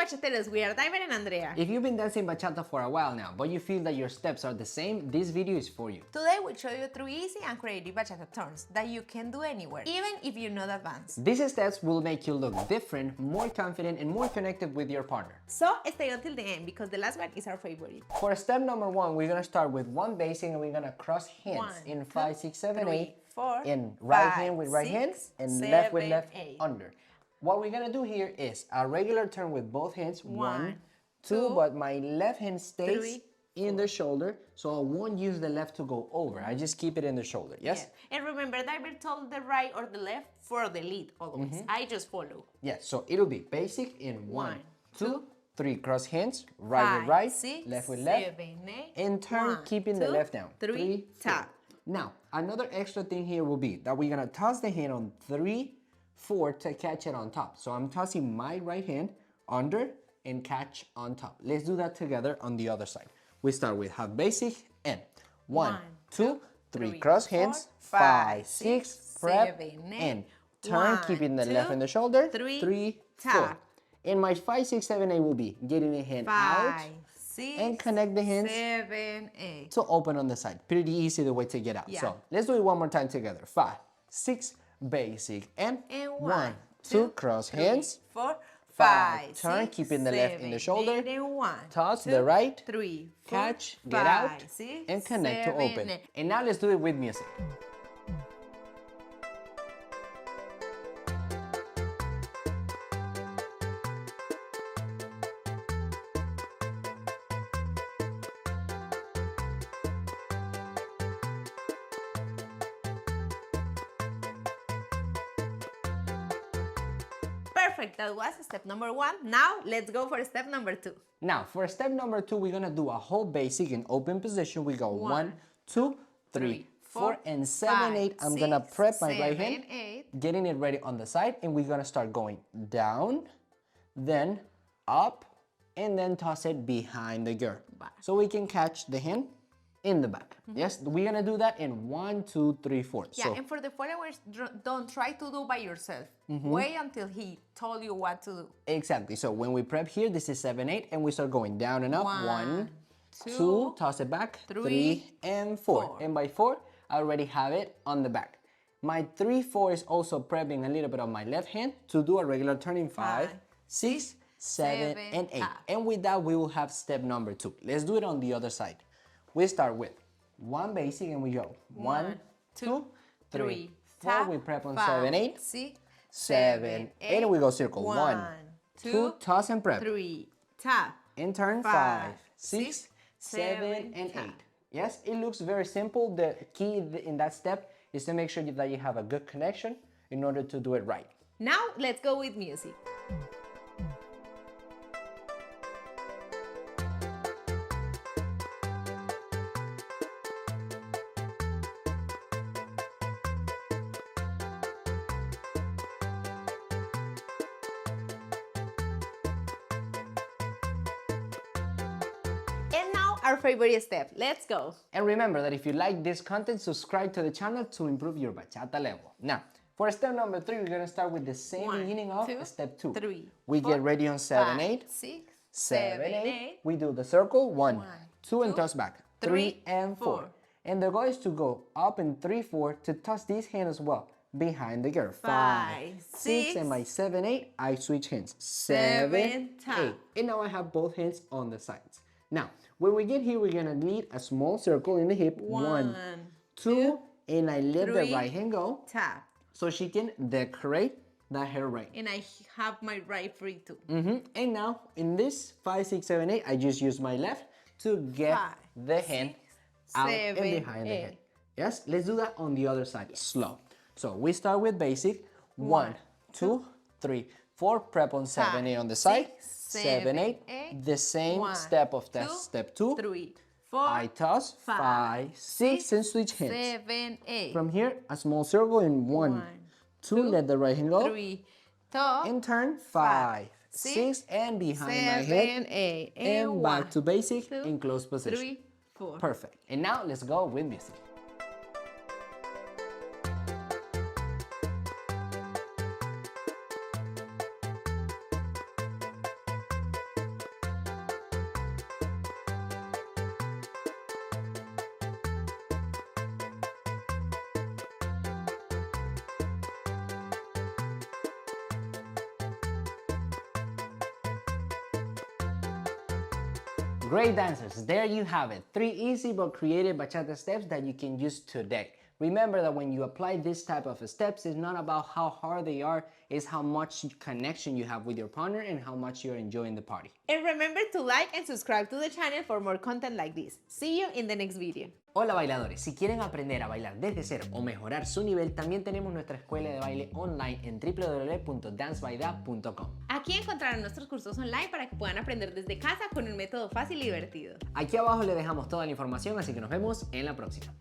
bachateros, we are Diver and Andrea. If you've been dancing bachata for a while now, but you feel that your steps are the same, this video is for you. Today we'll show you 3 easy and creative bachata turns that you can do anywhere, even if you're not advanced. These steps will make you look different, more confident, and more connected with your partner. So stay until the end because the last one is our favorite. For step number 1, we're gonna start with one basic and we're gonna cross hands 1, in 2, 5, 6, 7, 3, 8, 4, in right 5, hand with right 6, hand, and 7, left with left 8. under. What we're gonna do here is a regular turn with both hands, 1, 2, 2, but my left hand stays 3, in the shoulder, so I won't use the left to go over. I just keep it in the shoulder, yes? Yeah. And remember, Diver told the right or the left for the lead always. I just follow. Yes, so it'll be basic in 1, 2, 3, cross hands, right 5, with right, 6, left with left, 7, 8, and turn 1, keeping 2, the left down. 3, tap. Now, another extra thing here will be that we're gonna toss the hand on 3, 4 to catch it on top. So I'm tossing my right hand under and catch on top. Let's do that together on the other side. We start with half basic and 1, 2, 3, cross hands, 5, 6, prep, and turn, keeping the left in the shoulder, 3, 4. And my 5, 6, 7, 8 will be getting the hand out 6, and connect the hands 7, 8. to open on the side. Pretty easy the way to get out. Yeah. So let's do it one more time together. 5, 6, basic, and 1, 2, cross hands, 4, 5, turn, 6, keeping the left in the shoulder, 8, and 1, toss 2, the right, 3, 4, catch, get 5, out, 6, and connect to 7, open. 8. And now let's do it with music. Perfect, that was step number 1. Now let's go for step number 2. Now, for step number 2, we're gonna do a whole basic in open position. We go 1, 2, 3, 4, and 7, 8. I'm gonna prep my right hand, 8. getting it ready on the side, and we're gonna start going down, then up, and then toss it behind the girl. So we can catch the hand in the back. Yes, we're gonna do that in 1, 2, 3, 4. Yeah, So, and for the followers, don't try to do by yourself. Wait until he told you what to do. exactly. So when we prep here, this is 7, 8, and we start going down and up. 1, 2, toss it back, 3, and 4. And by 4, I already have it on the back. My 3, 4 is also prepping a little bit of my left hand to do a regular turn in 5, 6, 7, and 8. And with that, we will have step number 2. Let's do it on the other side. We start with 1 basic and we go 1, 2, 3, 4. We prep on 7, 8, 6, 7, 8, and we go circle. 1, 2, toss and prep. 3, tap. And turn 5, 6, 7, and 8. Yes, it looks very simple. The key in that step is to make sure that you have a good connection in order to do it right. Now let's go with music. And now our favorite step. Let's go. And remember that if you like this content, subscribe to the channel to improve your bachata level. Now, for step number 3, we're gonna start with the same beginning of step 2. 3, we 4, get ready on 7, 8, 6, 7, 8. We do the circle, 1, 2, and toss back, 3, and 4. And the goal is to go up in 3, 4 to toss this hand as well behind the girl. 5, 6, and my 7, 8, I switch hands. 7, 8. And now I have both hands on the sides. Now, when we get here, we're gonna lead a small circle in the hip. 1, 2, and I let the right hand go. Tap. So she can decorate that hair right. And I have my right free too. And now, in this 5, 6, 7, 8, I just use my left to get 5, the hand out 7, and behind the 8. head. Yes, let's do that on the other side, slow. So we start with basic, 1, 2, 3, 4, prep on 7, 8 on the side, 7, 8, the same step of that step 2, 3, 4, I toss, 5, 6, and switch hands. 7, 8. From here, a small circle in 1, 2, let the right hand go, 3, top, and turn 5, 6, and behind my head, 8, and back to basic 2, in close position. 3, 4. Perfect. And now let's go with music. Great dancers, there you have it. 3 easy but creative bachata steps that you can use today. Remember that when you apply this type of steps, it's not about how hard they are, it's how much connection you have with your partner and how much you're enjoying the party. And remember to like and subscribe to the channel for more content like this. See you in the next video. Hola bailadores, si quieren aprender a bailar desde cero o mejorar su nivel, también tenemos nuestra escuela de baile online en www.dancebyda.com. Aquí encontrarán nuestros cursos online para que puedan aprender desde casa con un método fácil y divertido. Aquí abajo le dejamos toda la información, así que nos vemos en la próxima.